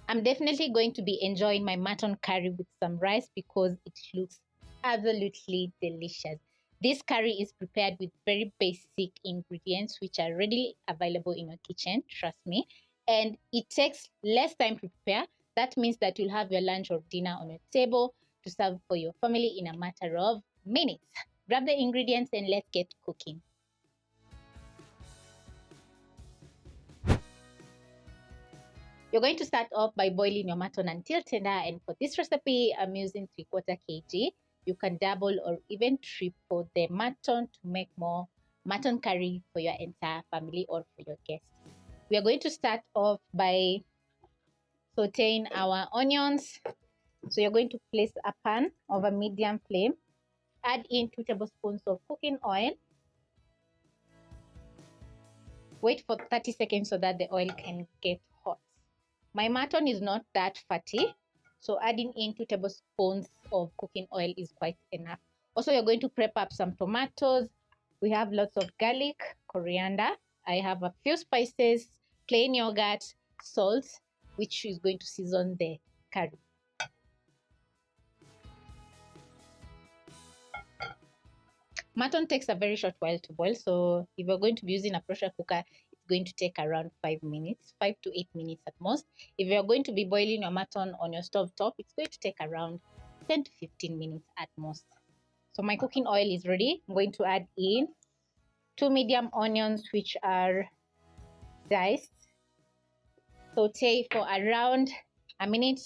I'm definitely going to be enjoying my mutton curry with some rice because it looks absolutely delicious. This curry is prepared with very basic ingredients which are readily available in your kitchen, trust me. And it takes less time to prepare. That means that you'll have your lunch or dinner on your table to serve for your family in a matter of minutes. Grab the ingredients and let's get cooking. You're going to start off by boiling your mutton until tender, and for this recipe, I'm using 3/4 kg. You can double or even triple the mutton to make more mutton curry for your entire family or for your guests. We are going to start off by sauteing our onions. So you're going to place a pan over medium flame. Add in 2 tablespoons of cooking oil. Wait for 30 seconds so that the oil can get hot. My mutton is not that fatty, so adding in 2 tablespoons of cooking oil is quite enough. Also, you're going to prep up some tomatoes. We have lots of garlic, coriander. I have a few spices, plain yogurt, salt, which is going to season the curry. Mutton takes a very short while to boil, so if you're going to be using a pressure cooker, it's going to take around 5 minutes, 5 to 8 minutes at most. If you're going to be boiling your mutton on your stove top, it's going to take around 10 to 15 minutes at most. So my cooking oil is ready. I'm going to add in 2 medium onions, which are diced. Saute for around a minute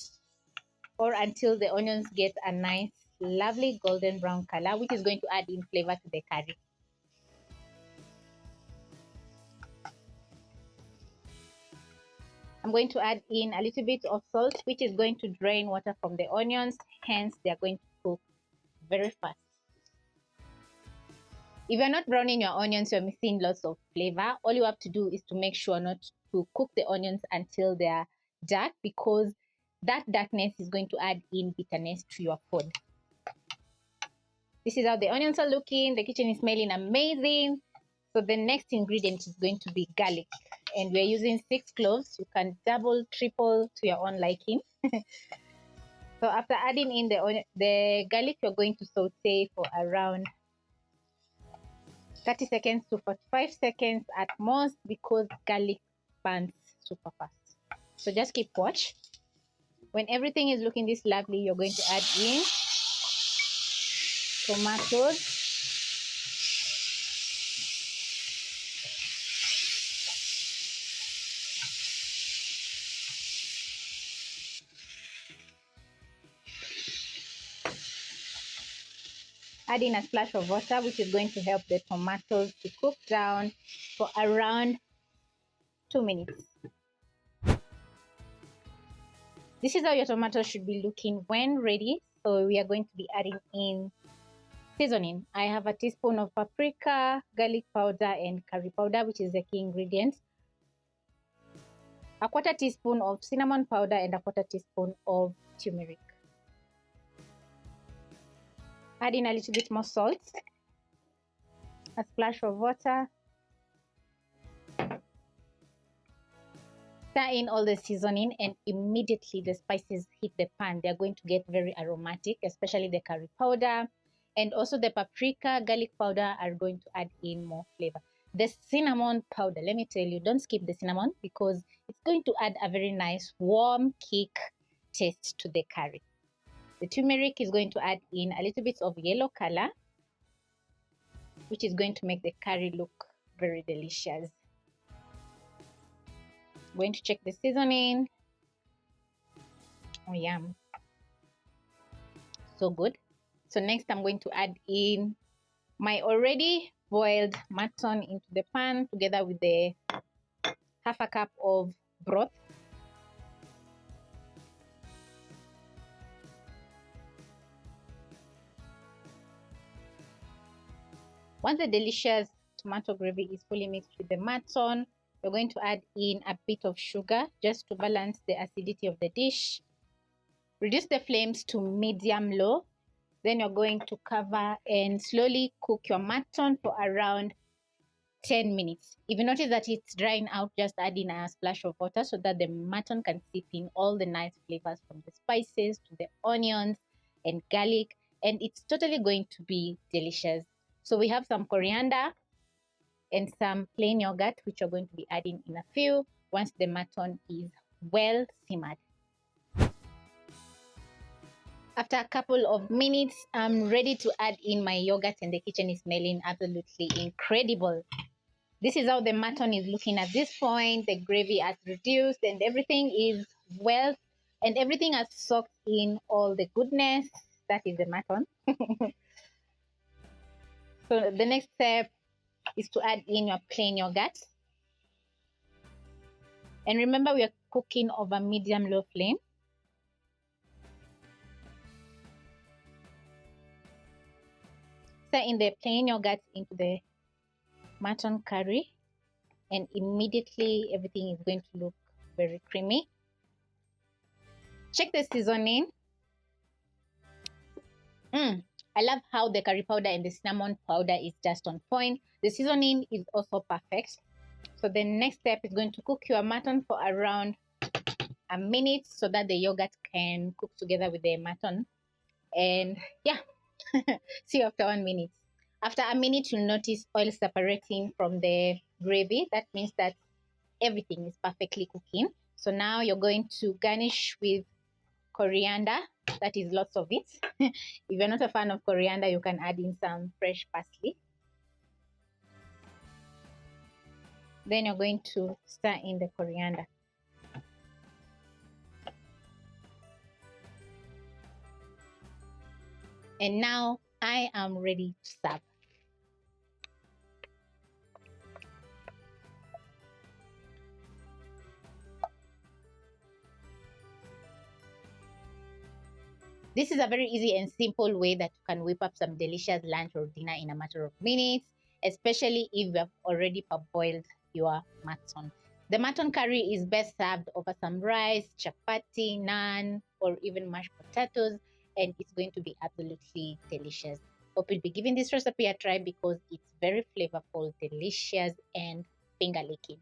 or until the onions get a nice lovely golden brown color, which is going to add in flavor to the curry. I'm going to add in a little bit of salt, which is going to drain water from the onions, hence they are going to cook very fast. If you're not browning your onions, you're missing lots of flavor. All you have to do is to make sure not to cook the onions until they are dark, because that darkness is going to add in bitterness to your food. This is how the onions are looking. The kitchen is smelling amazing. So the next ingredient is going to be garlic, and we're using 6 cloves. You can double, triple to your own liking. So after adding in the garlic, you're going to saute for around 30 seconds to 45 seconds at most, because garlic burns super fast. So just keep watch. When everything is looking this lovely, you're going to add in tomatoes. Add in a splash of water, which is going to help the tomatoes to cook down for around 2 minutes. This is how your tomatoes should be looking when ready. So we are going to be adding in seasoning. I have a teaspoon of paprika, garlic powder, and curry powder, which is the key ingredient. A 1/4 teaspoon of cinnamon powder and a 1/4 teaspoon of turmeric. Add in a little bit more salt, a splash of water. Stir in all the seasoning, and immediately the spices hit the pan. They're going to get very aromatic, especially the curry powder, and also the paprika, garlic powder are going to add in more flavor. The cinnamon powder, let me tell you, don't skip the cinnamon, because it's going to add a very nice warm kick taste to the curry. The turmeric is going to add in a little bit of yellow color, which is going to make the curry look very delicious. I'm going to check the seasoning. Oh, yum. So good. So next I'm going to add in my already boiled mutton into the pan, together with the 1/2 cup of broth. Once the delicious tomato gravy is fully mixed with the mutton, we're going to add in a bit of sugar just to balance the acidity of the dish. Reduce the flames to medium-low. Then you're going to cover and slowly cook your mutton for around 10 minutes. If you notice that it's drying out, just add in a splash of water so that the mutton can sip in all the nice flavors from the spices to the onions and garlic, and it's totally going to be delicious. So we have some coriander and some plain yogurt, which you're going to be adding in a few once the mutton is well simmered. After a couple of minutes, I'm ready to add in my yogurt, and the kitchen is smelling absolutely incredible. This is how the mutton is looking at this point. The gravy has reduced and everything is well, and everything has soaked in all the goodness that is the mutton. So the next step is to add in your plain yogurt. And remember, we are cooking over medium-low flame. Stir in the plain yogurt into the mutton curry, and immediately everything is going to look very creamy. Check the seasoning. I love how the curry powder and the cinnamon powder is just on point. The seasoning is also perfect. So the next step is going to cook your mutton for around a minute so that the yogurt can cook together with the mutton. And yeah, see you after 1 minute. After a minute, you'll notice oil separating from the gravy. That means that everything is perfectly cooking. So now you're going to garnish with coriander. That is lots of it. If you're not a fan of coriander, you can add in some fresh parsley. Then you're going to stir in the coriander. And now I am ready to serve. This is a very easy and simple way that you can whip up some delicious lunch or dinner in a matter of minutes, especially if you have already parboiled your mutton. The mutton curry is best served over some rice, chapati, naan, or even mashed potatoes, and it's going to be absolutely delicious. Hope you'll be giving this recipe a try because it's very flavorful, delicious, and finger licking.